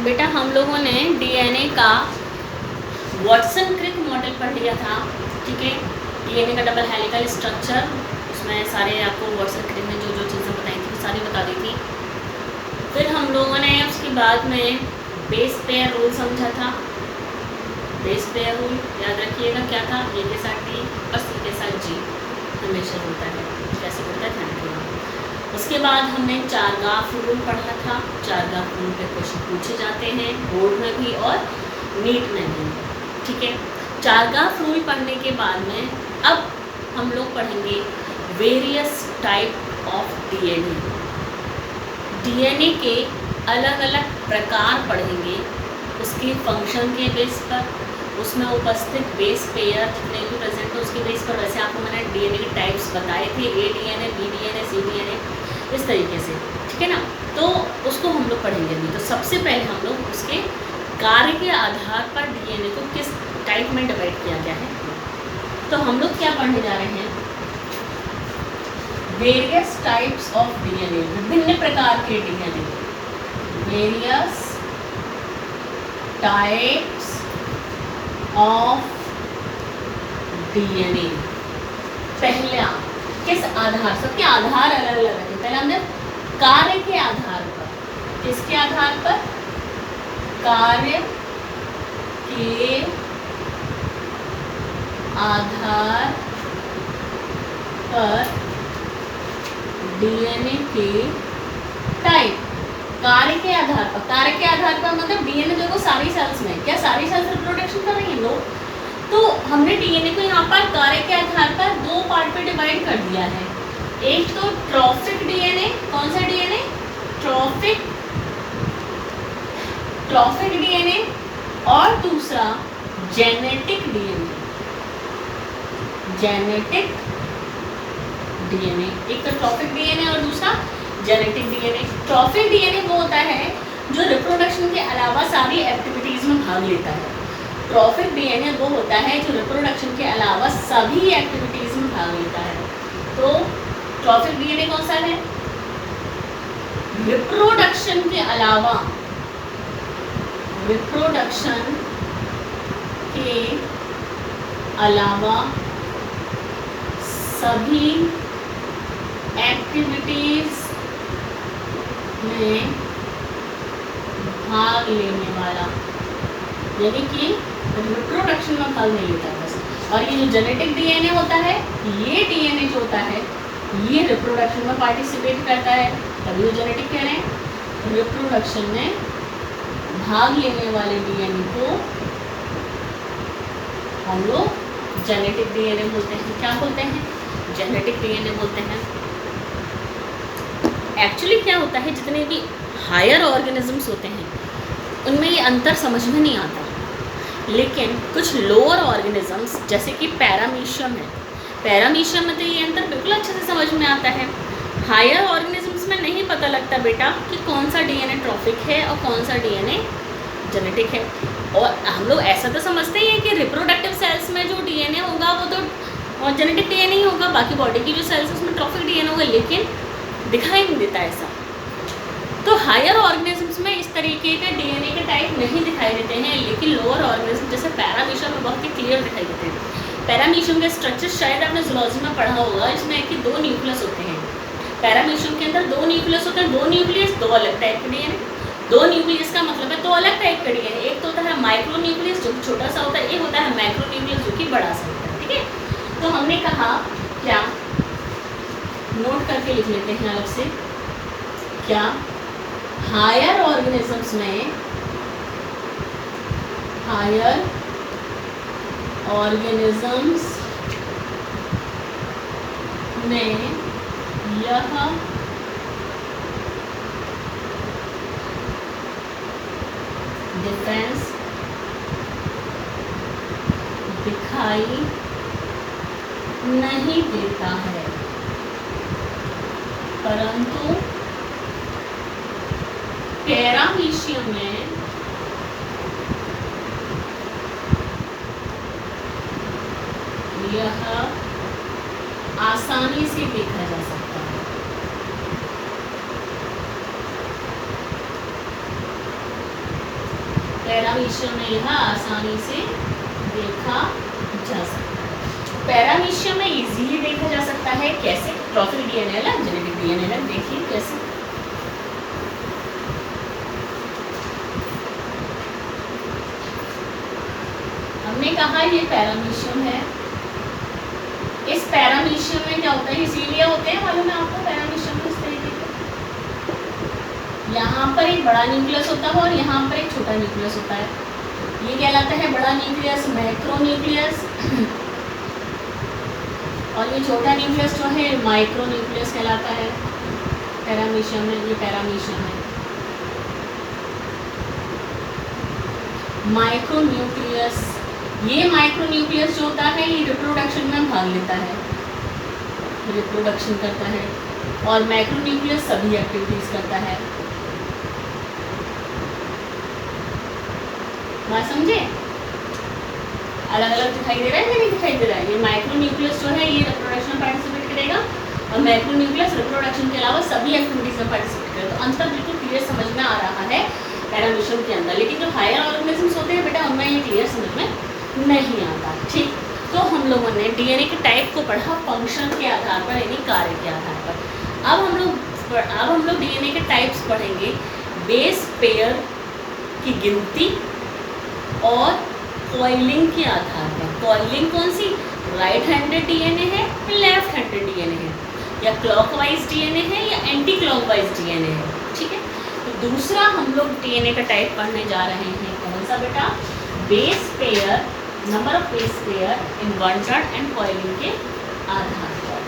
बेटा हम लोगों ने डीएनए का वाटसन क्रिक मॉडल पढ़ लिया था, ठीक है। डीएनए का डबल हेलिकल स्ट्रक्चर, उसमें सारे आपको वाटसन क्रिक में जो जो चीज़ें बताई थी सारी बता दी थी। फिर हम लोगों ने उसके बाद में बेस पेयर रूल समझा था। बेस पेयर रूल याद रखिएगा क्या था, ए के साथ टी और सी के साथ जी हमेशा होता है, कैसे होता है ध्यान रखिएगा। उसके बाद हमने चारगाफ रूल पढ़ा था। चारगाफ रूल पे क्वेश्चन पूछे जाते हैं बोर्ड में भी और नीट में भी, ठीक है। चारगाफ रूल पढ़ने के बाद में अब हम लोग पढ़ेंगे various type of DNA. DNA के अलग अलग प्रकार पढ़ेंगे, उसके फंक्शन के बेस पर, उसमें उपस्थित बेस पेयर जितने भी प्रेजेंट है उसके बेस पर। वैसे आपको मैंने डीएनए के टाइप्स बताए थे, ए डीएनए, बी डीएनए, सी डीएनए, इस तरीके से, ठीक है ना। तो उसको हम लोग पढ़ेंगे अभी। तो सबसे पहले हम लोग उसके कार्य के आधार पर डीएनए को किस टाइप में डिवाइड किया गया है, तो हम लोग क्या पढ़ने जा रहे हैं, वेरियस टाइप्स ऑफ डीएनए, विभिन्न प्रकार के DNA, various types of DNA. पहला किस आधार, सबके आधार अलग अलग है। पहले हमने कार्य के आधार पर, किसके आधार पर, कार्य के आधार पर डीएनए के टाइप। कार्य के आधार पर, कार्य के आधार पर मतलब डीएनए देखो सारी सेल्स में, क्या सारी सेल्स रिप्रोडक्शन कर रही है? नो। तो हमने डीएनए को यहाँ पर कार्य के आधार पर दो पार्ट में डिवाइड कर दिया है। एक तो ट्रॉफिक डीएनए, कौन सा डीएनए, ट्रॉफिक डीएनए, और दूसरा जेनेटिक डीएनए, जेनेटिक डीएनए। एक तो ट्रॉफिक डीएनए और दूसरा जेनेटिक डीएनए। ट्रॉफिक डीएनए वो होता है जो रिप्रोडक्शन के अलावा सारी एक्टिविटीज में भाग लेता है। ट्रॉफिक डीएनए वो होता है जो रिप्रोडक्शन के अलावा सभी एक्टिविटीज में भाग लेता है। तो ट्रॉफिक डीएनए कौन सा है, रिप्रोडक्शन के अलावा, रिप्रोडक्शन के अलावा सभी एक्टिविटीज में भाग लेने वाला, यानी कि रिप्रोडक्शन में भाग नहीं लेता बस। और ये जो जेनेटिक डीएनए होता है, ये डीएनए जो होता है ये रिप्रोडक्शन में पार्टिसिपेट करता है, तभी वो जेनेटिक कह रहे हैं। रिप्रोडक्शन में भाग लेने वाले डीएनए को हम लोग जेनेटिक डीएनए बोलते हैं। क्या बोलते हैं, जेनेटिक डीएनए बोलते हैं। एक्चुअली क्या होता है, जितने भी हायर ऑर्गेनिजम्स होते हैं उनमें ये अंतर समझ में नहीं आता, लेकिन कुछ लोअर ऑर्गेनिजम्स जैसे कि पैरामीशियम है, पैरामीशियम में तो ये अंतर बिल्कुल अच्छे से समझ में आता है। हायर ऑर्गेनिजम्स में नहीं पता लगता बेटा कि कौन सा डीएनए ट्रॉफिक है और कौन सा डीएनए जेनेटिक है। और हम लोग ऐसा तो समझते ही हैं कि रिप्रोडक्टिव सेल्स में जो डीएनए होगा वो तो जेनेटिक डीएनए ही होगा, बाकी बॉडी की जो सेल्स उसमें ट्रॉफिक डीएनए होगा, लेकिन दिखाई नहीं देता ऐसा। तो हायर ऑर्गेनिजम्स में इस तरीके के डीएनए के टाइप नहीं दिखाई देते हैं, लेकिन लोअर ऑर्गेनिज्म जैसे पैरामीशियम में बहुत ही क्लियर दिखाई देते हैं। पैरामीशियम का स्ट्रक्चर शायद आपने जूलॉजी में पढ़ा होगा, इसमें कि दो न्यूक्लियस होते हैं। पैरामीशियम के अंदर दो न्यूक्लियस होते हैं, दो न्यूक्लियस दो अलग टाइप के डीएनए। दो न्यूक्लियस का मतलब है दो अलग टाइप का डीएनए। एक तो होता है माइक्रो न्यूक्लियस जो छोटा सा होता है, एक होता है मैक्रो न्यूक्लियस जो कि बड़ा सा होता है, ठीक है। तो हमने कहा क्या, नोट करके लिख लेते हैं अलग से, क्या हायर ऑर्गेनिजम्स में, हायर ऑर्गेनिजम्स में यह डिफरेंस दिखाई नहीं देता है, परंतु पैरामीशियम में यह आसानी से देखा जा सकता है। पैरामीशियम में यह आसानी से देखा जा सकता है। पैरामीशियम में इजीली देखा जा सकता है कैसे? ट्रॉफिक डीएनए अलग, जेनेटिक डीएनए अलग। देखिए कैसे। हमने कहा ये पैरामीशियम है। इस पैरामीशियम में क्या होता है? इसीलिए होते हैं, मालूम है आपको पैरामीशियम में इस तरीके के, यहाँ पर एक बड़ा न्यूक्लियस होता है और यहाँ पर एक छोटा न्यूक्लियस होता है। ये कहलाता है बड़ा न्यूक्लियस, मैक्रो न्यूक्लियस, और ये छोटा न्यूक्लियस जो है माइक्रो न्यूक्लियस कहलाता है। पैरामीशियम में ये पैरामीशियम है। माइक्रो न्यूक्लियस, ये माइक्रो न्यूक्लियस जो होता है ये रिप्रोडक्शन में भाग लेता है, रिप्रोडक्शन करता है, और मैक्रो न्यूक्लियस सभी एक्टिविटीज करता है। बात समझे? अलग अलग दिखाई दे रहा है या नहीं दिखाई दे रहा है? ये माइक्रो न्यूक्लियस जो है ये रिप्रोडक्शन में पार्टिसिपेट करेगा और मैक्रो न्यूक्लियस रिप्रोडक्शन के अलावा सभी एक्टिविटीज में पार्टिसिपेट करेगा। तो अंतर बिल्कुल क्लियर समझ में आ रहा है पैरामीशियम के अंदर। लेकिन जो हायर ऑर्गेनिजम्स होते हैं बेटा उनमें ये क्लियर समझ में नहीं आता। ठीक, तो हम लोगों ने डीएनए के टाइप को पढ़ा फंक्शन के आधार पर, यानी कार्य के आधार पर। अब हम लोग डीएनए के टाइप्स पढ़ेंगे बेस पेयर की गिनती और कॉइलिंग के आधार पर। कॉइलिंग कौन सी? राइट हैंडेड डीएनए है, लेफ्ट हैंडेड डीएनए है, या क्लॉकवाइज डीएनए है या एंटी क्लॉकवाइज डीएनए है। ठीक है, तो दूसरा हम लोग डीएनए का टाइप पढ़ने जा रहे हैं। कौन सा बेटा? Base pair, number of base pair in one chart and coiling के आधार पर।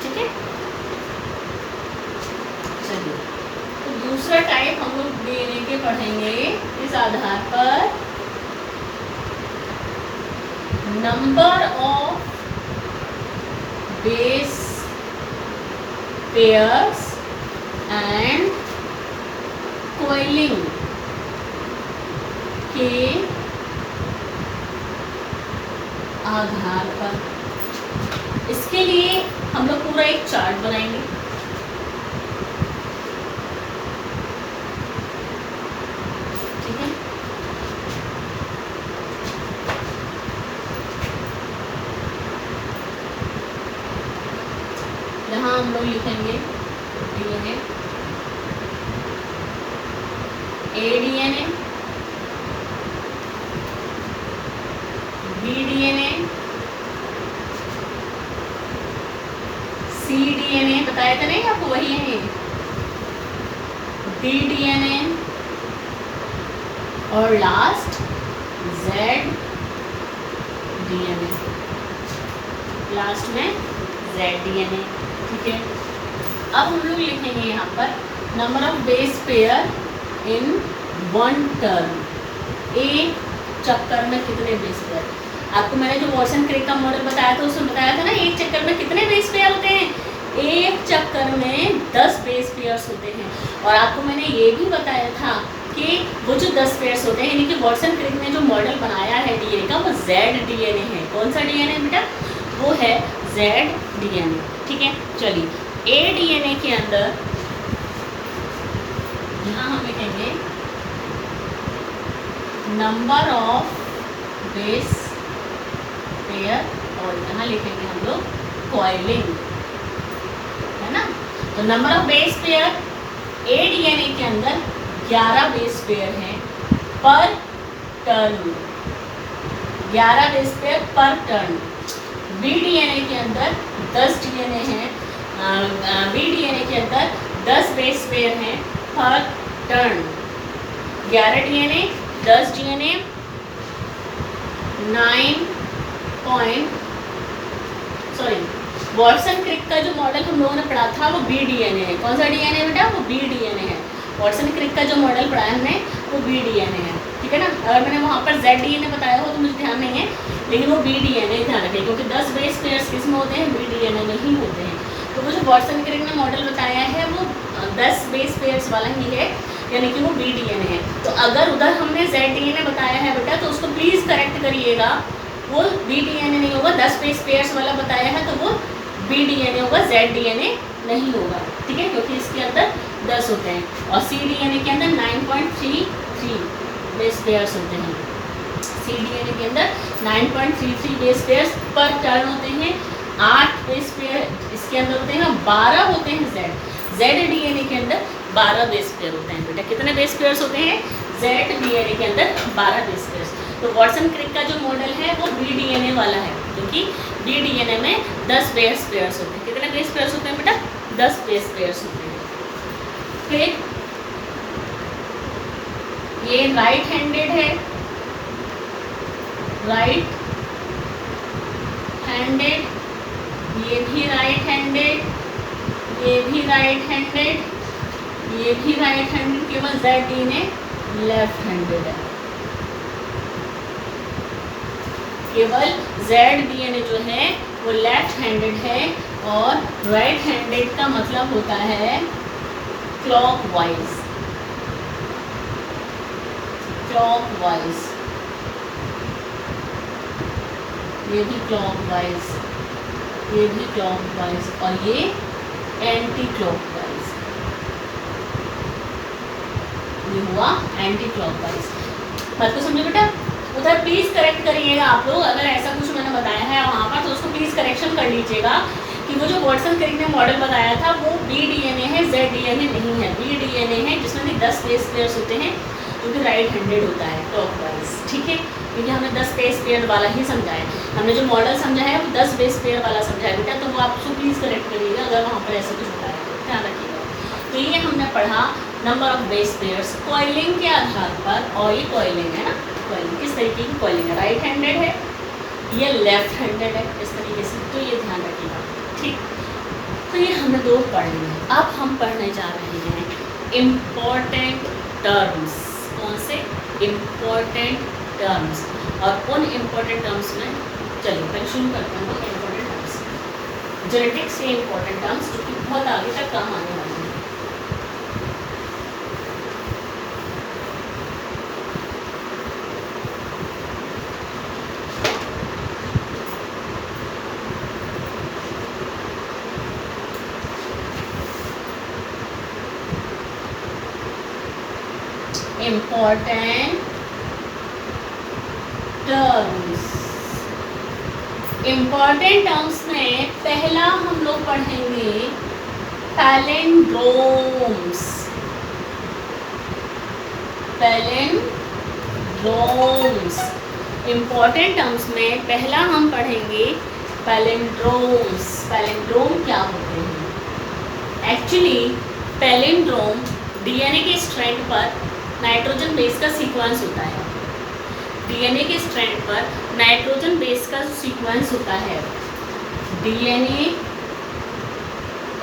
ठीक है, चलिए तो दूसरा टाइप हम लोग डीएनए के पढ़ेंगे इस आधार पर, number of base pairs and coiling के आधार पर। इसके लिए हम लोग पूरा एक चार्ट बनाएंगे। ठीक है, यहाँ हम लोग लिखेंगे डीएनए, ए डीएनए, बी डीएनए, सी डीएनए, बताया था नहीं आपको, वही है, डी डीएनए, और लास्ट जेड डीएनए, लास्ट में जेड डीएनए। ठीक है, अब हम लोग लिखेंगे यहाँ पर number of base pair in one term. एक चक्कर में कितने बेस पेयर? आपको मैंने जो वॉटसन क्रिक का मॉडल बताया था उसमें बताया था ना, एक चक्कर में कितने बेस पेयर होते हैं? एक चक्कर में 10 बेस पेयर्स होते हैं। और आपको मैंने ये भी बताया था कि वो जो 10 पेयर्स होते हैं, यानी कि वॉटसन क्रिक ने जो मॉडल बनाया है डीएनए का, वो जेड डीएनए है। कौन सा डीएनए बेटा? वो है जेड डीएनए। ठीक है, चलिए ए डीएनए के अंदर यहाँ हम लिखेंगे नंबर ऑफ बेस पेयर, और यहाँ लिखेंगे हम लोग कॉइलिंग, है ना। तो number of base pair A DNA के अंदर 11 बेस पेयर हैं पर टर्न, 11 बेस पेयर पर टर्न। बी डीएनए के अंदर 10 डीएनए हैं, बी डीएनए के अंदर 10 बेस पेयर हैं पर टर्न। 11 डीएनए, 10 डीएनए, 9 वॉटसन क्रिक का जो मॉडल हम लोगों ने पढ़ा था वो बी डीएनए है। कौन सा डीएनए बेटा? वो बी डीएनए है। वॉटसन क्रिक का जो मॉडल पढ़ा हमने वो बी डीएनए है। ठीक है ना। अगर मैंने वहाँ पर जेड डीएनए बताया हो तो मुझे ध्यान नहीं है, लेकिन वो बी डीएनए ध्यान रखें, क्योंकि 10 बेस पेयर्स किस में होते हैं? बी डीएनए में ही होते हैं। तो वो जो वॉटसन क्रिक ने मॉडल बताया है वो 10 बेस पेयर्स वाला ही है, यानी कि वो बी डीएनए है। तो अगर उधर हमने जेड डीएनए बताया है बेटा तो उसको प्लीज़ करेक्ट करिएगा, वो बी डीएनए नहीं होगा। 10 बेस पेयर्स वाला बताया है तो वो बी डीएनए होगा, जेड डीएनए नहीं होगा, ठीक है, क्योंकि इसके अंदर 10 होते हैं और सी डीएनए के अंदर 9.33 बेस पेयर्स होते हैं। सी डीएनए के अंदर 9.33 बेस पेयर्स पर टर्न होते हैं, 8 बेस पेयर इसके अंदर होते हैं, 12 होते हैं जेड डीएनए के अंदर 12 बेस पेयर होते हैं। बेटा कितने बेस पेयर्स होते हैं? जेड डीएनए के अंदर 12 बेस पेयर्स। तो वाटसन क्रिक का जो मॉडल है वो बी डीएनए वाला है, क्योंकि बी डीएनए में 10 बेस पेयर्स होते हैं। कितने बेस पेयर्स होते हैं बेटा? 10 बेस पेयर्स होते हैं। फिर ये राइट हैंडेड है, राइट हैंडेड, ये भी राइट हैंडेड, ये भी राइट हैंडेड, ये भी राइट हैंडेड, केवल जेड डीएनए लेफ्ट हैंडेड है। केवल जेड डीएनए जो है वो लेफ्ट हैंडेड है और राइट हैंडेड का मतलब होता है क्लॉकवाइज, क्लॉकवाइज, ये भी क्लॉकवाइज, ये भी क्लॉकवाइज और ये एंटी क्लॉकवाइज, ये हुआ एंटी क्लॉकवाइज। बात को समझो बेटा? उधर प्लीज़ करेक्ट करिएगा आप लोग, अगर ऐसा कुछ मैंने बताया है वहाँ पर तो उसको प्लीज़ करेक्शन कर लीजिएगा कि वो जो वाटसन क्रिक ने मॉडल बताया था वो बी डीएनए है, जेड डीएनए नहीं है। बी डीएनए है जिसमें 10 बेस पेयर्स होते हैं, जो कि राइट हैंडेड होता है क्लॉकवाइज, ठीक है, क्योंकि हमने 10 बेस पेयर वाला ही समझा है। हमने जो मॉडल समझा है वो 10 बेस पेयर वाला समझा है बेटा, तो वो आप उसको प्लीज़ करेक्ट करिएगा अगर वहाँ पर ऐसा कुछ बताया तो ध्यान रखिएगा। तो ये हमने पढ़ा number of base pairs coiling के आधार पर, और ये कॉइलिंग है ना, कॉइलिंग किस तरीके की कॉइलिंग है, राइट हैंडेड है, ये लेफ्ट हैंडेड है, इस तरीके से, तो ये ध्यान रखिएगा, ठीक। तो ये हमने 2 पढ़ लिए। अब हम पढ़ने जा रहे हैं इम्पॉर्टेंट टर्म्स। कौन से? Important terms. और उन इम्पॉर्टेंट टर्म्स में चलिए पहले शुरू करते हैं इम्पॉर्टेंट टर्म्स, जेनेटिक्स के इम्पॉर्टेंट टर्म्स जो कि बहुत आगे तक काम आने वाले हैं। इम्पॉर्टेंट टर्म्स, इम्पॉर्टेंट टर्म्स में पहला हम लोग पढ़ेंगे पैलिंड्रोम्स। पैलिंड्रोम्स इम्पॉर्टेंट टर्म्स में पहला हम पढ़ेंगे पैलिंड्रोम्स। पैलिंड्रोम क्या होते हैं? एक्चुअली पैलिंड्रोम डीएनए के स्ट्रैंड पर नाइट्रोजन बेस का सीक्वेंस होता है। डीएनए के स्ट्रैंड पर नाइट्रोजन बेस का सीक्वेंस होता है। डीएनए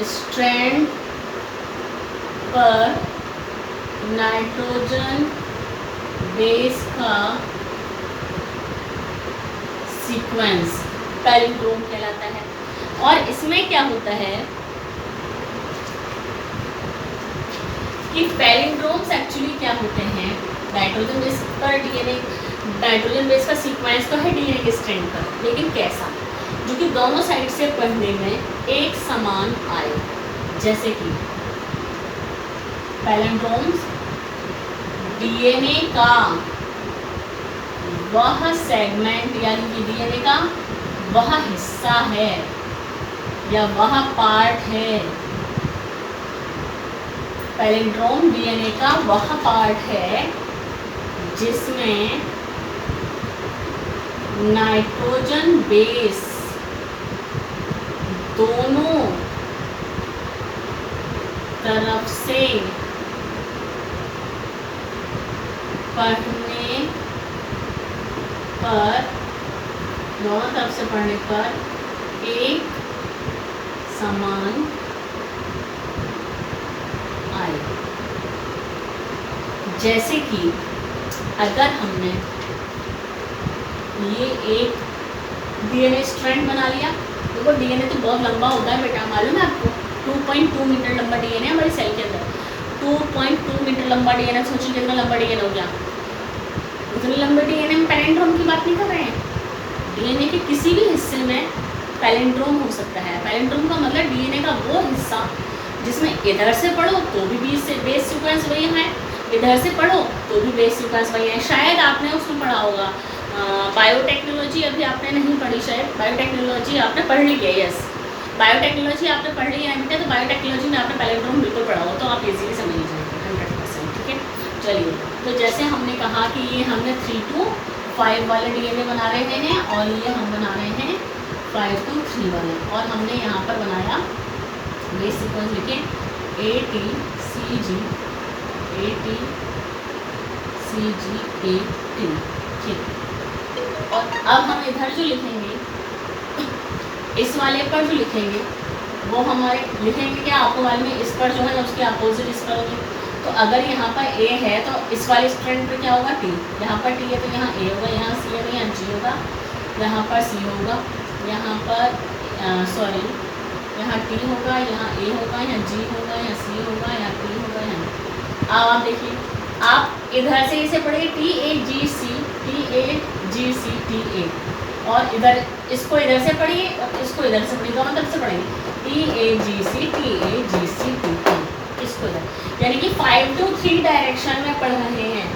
स्ट्रैंड पर नाइट्रोजन बेस का सीक्वेंस पैलिंड्रोम कहलाता है। और इसमें क्या होता है कि पैलिंड्रोम्स एक्चुअली क्या होते हैं, नाइट्रोजन बेस पर डीएनए, नाइट्रोजन बेस का सीक्वेंस तो है डीएनए के स्ट्रैंड पर, लेकिन कैसा, जो कि दोनों साइड से पढ़ने में एक समान आए। जैसे कि पैलिंड्रोम्स डीएनए का वह सेगमेंट यानी कि डीएनए का वह हिस्सा है या वह पार्ट है, पैलिंड्रोम डीएनए का वह पार्ट है जिसमें नाइट्रोजन बेस दोनों तरफ से पढ़ने पर, दोनों तरफ से पढ़ने पर एक समान आए। जैसे कि अगर हमने ये एक डीएनए स्ट्रैंड बना लिया, देखो डीएनए तो बहुत लंबा होता है बेटा, मालूम है आपको, 2.2 मीटर लंबा डीएनए हमारी सेल के अंदर, 2.2 मीटर लंबा डीएनए। सोचिए कितना लंबा डीएनए हो गया। उतने लंबे डीएनए में पैलिंड्रोम की बात नहीं कर रहे हैं। डीएनए के किसी भी हिस्से में पैलिंड्रोम हो सकता है। पैलिंड्रोम का मतलब डीएनए का वो हिस्सा जिसमें इधर से पढ़ो तो भी बेस सीक्वेंस वही है, इधर से पढ़ो तो भी बेस सीक्वेंस वही है। शायद आपने उसमें पढ़ा होगा बायोटेक्नोलॉजी, अभी आपने नहीं पढ़ी शायद, बायोटेक्नोलॉजी आपने पढ़ ली है, यस बायोटेक्नोलॉजी आपने पढ़ ली है बेटा, तो बायोटेक्नोलॉजी में आपने पैलिंड्रोम बिल्कुल पढ़ा हो, तो आप इजीली समझ जाएंगे 100%। ठीक है, चलिए तो जैसे हमने कहा कि ये हमने 3 to 5 वाले डीएनए बना रहे हैं और ये हम बना रहे हैं 5 to 3 वाले, और हमने यहाँ पर बनाया बेस सीक्वेंस लिखे ATCG AT, ठीक। और अब हम इधर जो लिखेंगे, इस वाले पर जो लिखेंगे वो हमारे लिखेंगे क्या, आपको वाले में इस पर जो है उसके अपोजिट इस पर होंगे। तो अगर यहाँ पर A है तो इस वाले स्ट्रैंड पर क्या होगा T, यहाँ पर T है तो यहाँ A होगा, यहाँ C है तो यहाँ G होगा, यहाँ पर C होगा, यहाँ पर यहाँ T होगा, यहाँ A होगा, यहाँ G होगा, यहाँ C होगा, यहाँ T होगा, यहाँ। अब आप देखिए, आप इधर से इसे पढ़िए TAGC TAGC, और इधर इसको इधर से पढ़िए और इसको इधर से पढ़िए, दोनों तरफ से पढ़ेंगे TAGC इसको इधर, यानी कि 5 to 3 डायरेक्शन में पढ़ रहे हैं।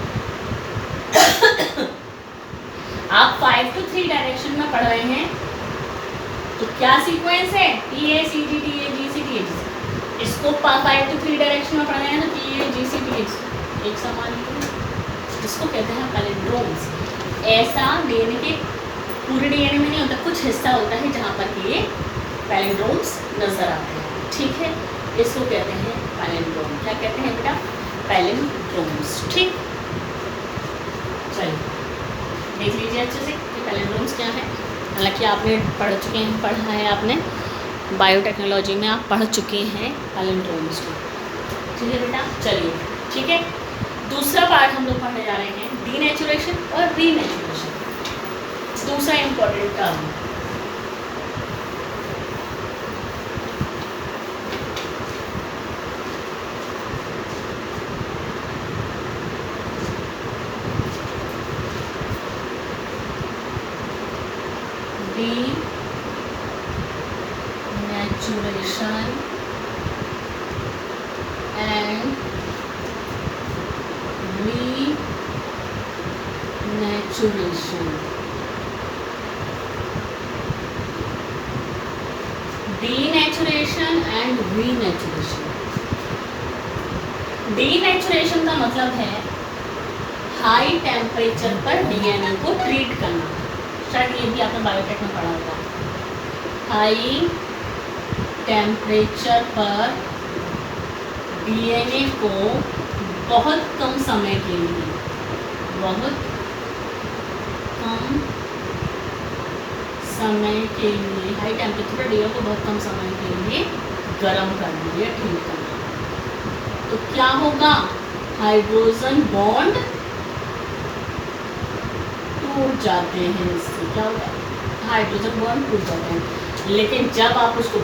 आप 5 to 3 डायरेक्शन में पढ़ रहे हैं तो क्या सीक्वेंस है TACG TAGC TAGC, इसको 5 to 3 डायरेक्शन में पढ़ रहे हैं तो TAGC TAGC एक समान, इसको कहते हैं पैलिंड्रोम्स। ऐसा डीएनए के पूरे डीएनए में नहीं होता, कुछ हिस्सा होता है जहाँ पर कि ये पैलिंड्रोम्स नजर आते हैं। ठीक है, इसको कहते हैं पैलिंड्रोम। क्या कहते हैं बेटा, पैलिंड्रोम्स। ठीक, चलिए देख लीजिए अच्छे से कि पैलिंड्रोम्स क्या है। हालांकि आपने पढ़ा है आपने बायोटेक्नोलॉजी में, आप पढ़ चुके हैं पैलिंड्रोम्स को। ठीक है बेटा, चलिए ठीक है। दूसरा पार्ट हम लोग पढ़ने जा रहे हैं डीनेचुरेशन और रीनेचुरेशन, दूसरा important term. Denaturation and renaturation. Denaturation and renaturation. Denaturation का मतलब है हाई टेम्परेचर पर डीएनए को ट्रीट करना। शायद ये भी आपने बायोटेक में पढ़ा होगा। हाई टेम्परेचर पर डीएनए को बहुत कम समय के लिए, बहुत कम समय के लिए हाई टेम्परेचर पर डीएनए को बहुत कम समय के लिए गर्म करना या ठीक करना। तो क्या होगा, हाइड्रोजन बॉन्ड टूट जाते हैं। इससे क्या होगा, हाइड्रोजन बॉन्ड टूट जाते हैं। लेकिन जब आप उसको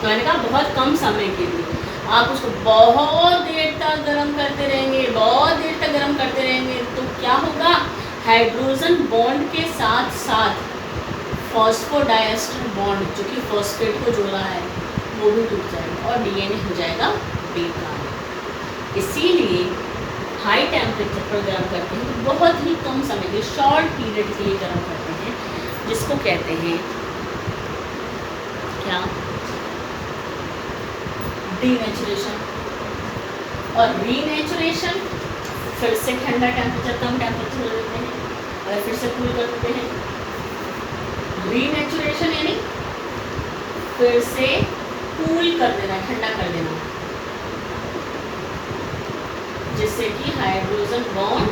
मैंने कहा बहुत कम समय के लिए, आप उसको बहुत देर तक गर्म करते रहेंगे, बहुत देर तक गर्म करते रहेंगे, तो क्या होगा, हाइड्रोजन बॉन्ड के साथ साथ फॉस्फोडाइएस्टर बॉन्ड जो कि फॉस्फेट को जोड़ा है वो भी टूट जाएगा और डीएनए हो जाएगा बेकार। इसीलिए हाई टेम्परेचर पर गर्म करते हैं, तो बहुत ही कम समय के शॉर्ट पीरियड के लिए गर्म करते हैं, जिसको कहते हैं क्या, डीनेचुरेशन। और रीनेचुरेशन, फिर से ठंडा टेम्परेचर कम टेम्परेचर देते हैं और फिर से कूल कर देते हैं। रीनेचुरेशन यानी फिर से कूल कर देना, ठंडा कर देना, जिससे कि हाइड्रोजन बॉन्ड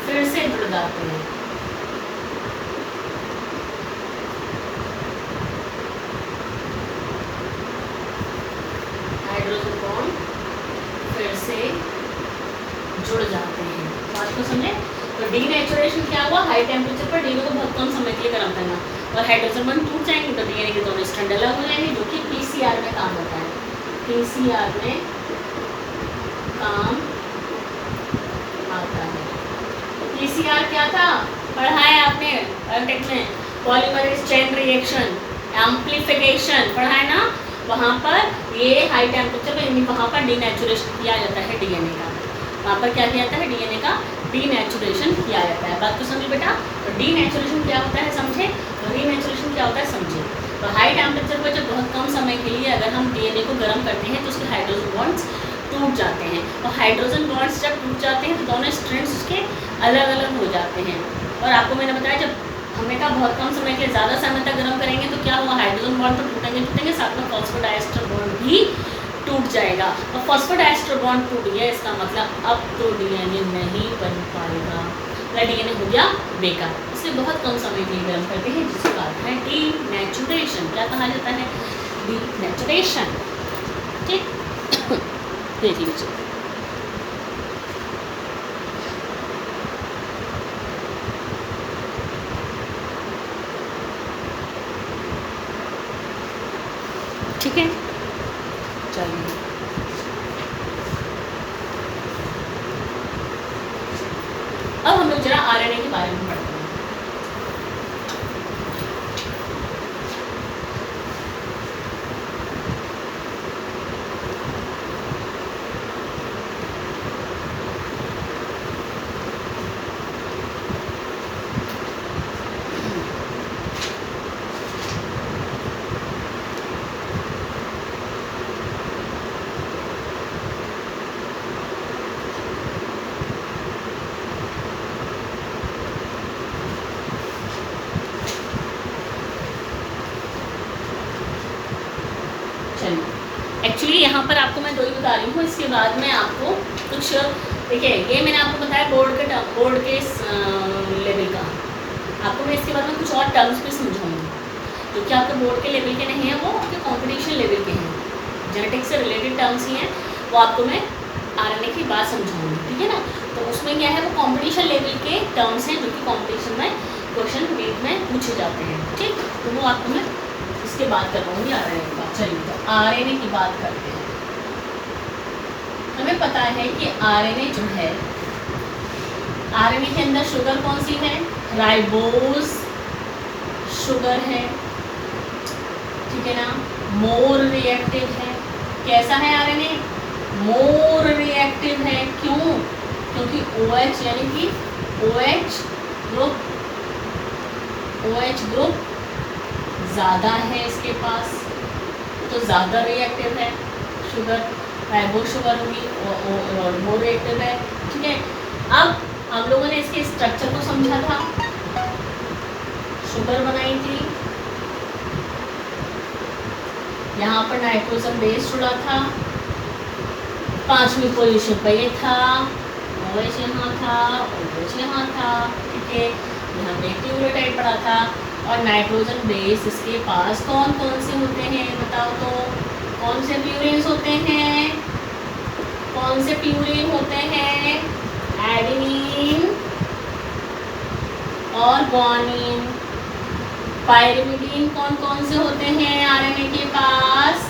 फिर से जुड़ जाते हैं। हाइड्रोजन बॉन्ड फिर से जुड़ जाते हैं। बात को समझे? तो डीनेचुरेशन क्या हुआ, हाई टेम्परेचर पर डीएनए को बहुत कम समय के लिए गर्म करना, और हाइड्रोजन बॉन्ड टूट जाएंगे तो डीएनए के दोनों स्ट्रैंड अलग हो जाएंगे, जो कि पीसीआर में काम होता है। पीसीआर में काम आता है। पीसीआर क्या था, पढ़ा है आपने बायोटेक में, पॉलीमरेज चेन रिएक्शन, एम्प्लीफिकेशन पढ़ा है ना, वहाँ पर ये हाई टेम्परेचर पे वहाँ पर डीनेचुरेशन किया जाता है डीएनए का। वहाँ पर क्या किया जाता है, डीएनए का डीनेचुरेशन किया जाता है। बात तो समझ बेटा, तो डीनेचुरेशन क्या होता है समझे, रीनेचुरेशन क्या होता है समझे। तो हाई टेम्परेचर पर जब बहुत कम समय के लिए अगर हम डीएनए को गर्म करते हैं तो उसके हाइड्रोजन बॉन्ड्स टूट जाते हैं, और हाइड्रोजन बॉन्ड्स जब टूट जाते हैं तो दोनों स्ट्रैंड्स उसके अलग अलग हो जाते हैं। और आपको मैंने बताया जब हमने कहा बहुत कम समय के लिए ज़्यादा समय तक गर्म करेंगे तो क्या होगा, हाइड्रोजन बॉन्ड तो टूटेंगे, साथ में फॉस्फोडाइएस्टर बॉन्ड भी टूट जाएगा। और फॉस्फोडाइएस्टर बॉन्ड टूट गया, इसका मतलब अब तो डीएनए नहीं बन पाएगा, डीएनए हो गया बेकार। इसलिए बहुत कम समय के लिए गर्म करते हैं, जिसको कहते हैं डीनेचुरेशन। क्या कहा जाता है, डीनेचुरेशन। ठीक, देख लीजिए। ठीक है, चलिए अब हम लोग जरा आरएनए के बारे में पढ़ते हैं। एक्चुअली यहाँ पर आपको मैं 2 ही बता रही हूँ, इसके बाद में आपको कुछ देखिए, ये मैंने आपको बताया बोर्ड के लेवल का, आपको मैं इसके बाद में कुछ और टर्म्स भी समझाऊंगी जो कि आपके बोर्ड के लेवल के नहीं हैं, वो आपके कॉम्पिटिशन लेवल के हैं, जेनेटिक्स से रिलेटेड टर्म्स ही हैं, वो आपको मैं आरएनए की बात समझाऊंगी। ठीक है ना, तो उसमें क्या है, वो कॉम्पिटिशन लेवल के टर्म्स हैं जो कि कॉम्पिटिशन में क्वेश्चन रीड में पूछे जाते हैं। ठीक, तो वो आपको मैं इसके बात करवाऊंगी आरएनए की बात। चलिए तो आरएनए की बात करते हैं। हमें पता है कि आरएनए जो है, आरएनए के अंदर शुगर कौन सी है, राइबोज शुगर है। ठीक है ना, मोर रिएक्टिव है। कैसा है आरएनए, मोर रिएक्टिव है। क्यों, क्योंकि OH यानी कि OH ग्रुप ज़्यादा है इसके पास, तो ज़्यादा रिएक्टिव है शुगर, राइबोज शुगर होगी और मोर रिएक्टिव है। ठीक है, अब हम लोगों ने इसके स्ट्रक्चर को समझा था, शुगर बनाई थी, यहाँ पर नाइट्रोजन बेस जुड़ा था, 5वीं पोजीशन पर ये था, OH यहाँ था, OH यहाँ था। ठीक है, यहाँ पे न्यूक्लियोटाइड पड़ा था, और नाइट्रोजन बेस इसके पास कौन कौन से होते हैं बताओ तो, कौन से प्यूरिन्स होते हैं, कौन से प्यूरिन होते हैं, एडेनिन और गुआनिन। पायरिमिडीन कौन कौन से होते हैं आरएनए के पास,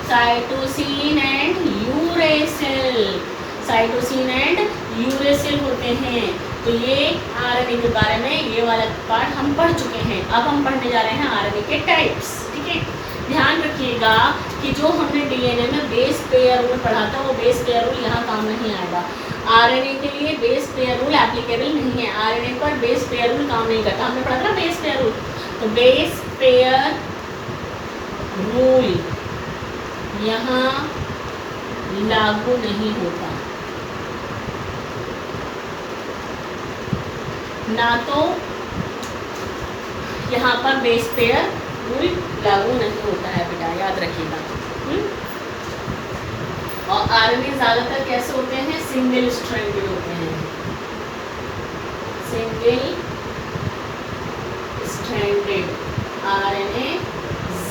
cytosine and uracil, cytosine and uracil होते हैं। तो ये आरएनए के बारे में ये वाला पार्ट हम पढ़ चुके हैं। अब हम पढ़ने जा रहे हैं आरएनए के टाइप्स। ठीक है, ध्यान रखिएगा कि जो हमने डीएनए में बेस पेयर रूल पढ़ा था, वो बेस पेयर रूल यहाँ काम नहीं आएगा। आरएनए के लिए बेस पेयर रूल एप्लीकेबल नहीं है, आरएनए पर बेस पेयर रूल काम नहीं करता। हमने पढ़ा था बेस पेयर रूल, तो बेस पेयर रूल यहाँ लागू नहीं होता, ना तो यहाँ पर बेस पेयर रूल लागू नहीं होता है बेटा, याद रखिएगा। और आरएनए ज़्यादातर कैसे होते हैं, सिंगल स्ट्रैंडेड होते हैं, सिंगल स्ट्रैंडेड आरएनए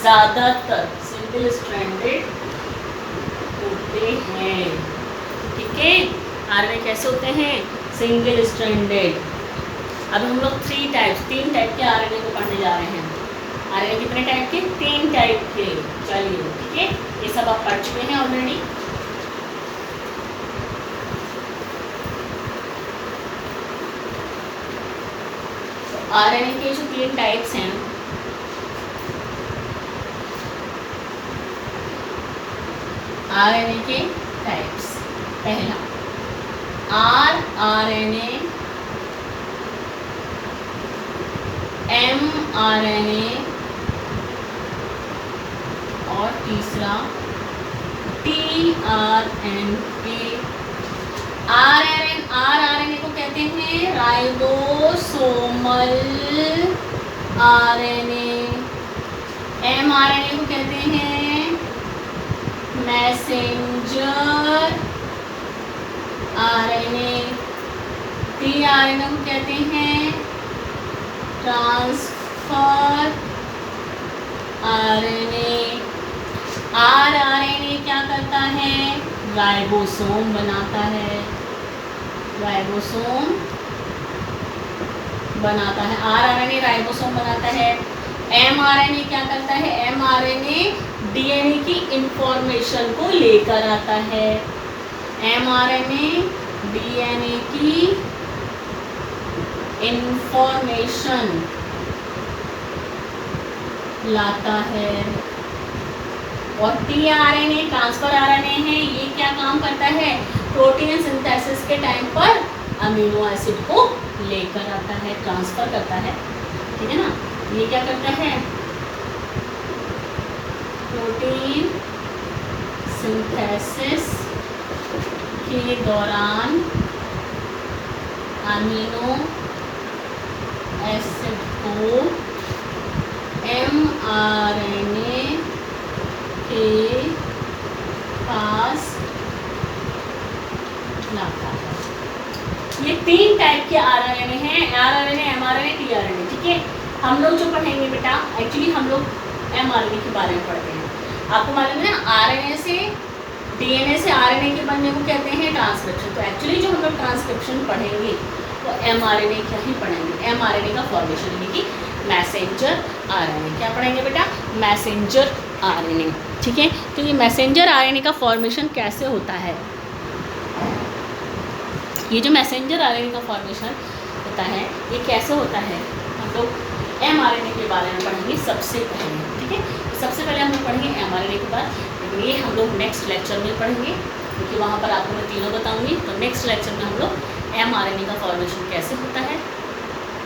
ज़्यादातर सिंगल स्ट्रैंडेड होते हैं। ठीक है, आरएनए कैसे होते हैं, सिंगल स्ट्रैंडेड। अब हम लोग 3 टाइप के आरएनए को पढ़ने जा रहे हैं। आरएनए कितने टाइप के, 3 टाइप के। चलिए ठीक है, ये सब आप पढ़ चुके हैं ऑलरेडी। आरएनए के जो 3 टाइप्स हैं, आरएनए के टाइप्स, पहला आरएनए, एमआरएनए और तीसरा टीआरएनए। आरएनए को कहते हैं राइबोसोमल आरएनए, एमआरएनए को कहते हैं मैसेंजर आरएनए, टीआरएनए को कहते हैं ट्रांसफर आरएनए। आरएनए क्या करता है? राइबोसोम बनाता है, राइबोसोम बनाता है। आरएनए राइबोसोम बनाता है। एमआरएनए क्या करता है? एमआरएनए डीएनए की इंफॉर्मेशन को लेकर आता है। एमआरएनए डीएनए की इंफॉर्मेशन लाता है। और टीआरएनए ट्रांसफर आरएनए है, ये क्या काम करता है? प्रोटीन सिंथेसिस के टाइम पर अमीनो एसिड को लेकर आता है, ट्रांसफर करता है, ठीक है ना। ये क्या करता है? प्रोटीन सिंथेसिस के दौरान अमीनो एसिड को एमआरएनए के पास लाता है। ये 3 टाइप के आरएनए हैं, आरएनए, एमआरएनए, टीआरएनए, ठीक है। हम लोग जो पढ़ेंगे बेटा, एक्चुअली हम लोग एमआरएनए के बारे में पढ़ते हैं। आपको मालूम है ना, आरएनए से डीएनए से आरएनए के बनने को कहते हैं ट्रांसक्रिप्शन। तो एक्चुअली जो हम लोग ट्रांसक्रिप्शन पढ़ेंगे वो एमआरएनए क्या ही पढ़ेंगे, एमआरएनए का फॉर्मेशन यानी कि मैसेंजर आरएनए। क्या पढ़ेंगे बेटा? मैसेंजर आरएनए, ठीक है। तो ये मैसेंजर आरएनए का फॉर्मेशन कैसे होता है? ये जो मैसेंजर आरएनए का फॉर्मेशन होता है ये कैसे होता है? हम लोग एमआरएनए के बारे में पढ़ेंगे सबसे पहले, ठीक है। तो सबसे पहले हम लोग पढ़ेंगे एमआरएनए के बाद, लेकिन ये हम लोग नेक्स्ट लेक्चर में पढ़ेंगे, क्योंकि वहाँ पर आपको मैं तीनों बताऊँगी। तो नेक्स्ट लेक्चर में हम लोग एमआरएनए का फॉर्मेशन कैसे होता है,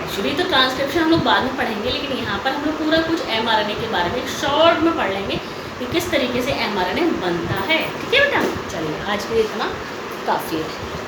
एक्चुअली तो ट्रांसक्रिप्शन हम लोग बाद में पढ़ेंगे, लेकिन यहाँ पर हम लोग पूरा कुछ एमआरएनए के बारे में शॉर्ट में पढ़ लेंगे कि किस तरीके से एमआरएनए बनता है, ठीक है बेटा। चलिए आज के लिए इतना काफ़ी है।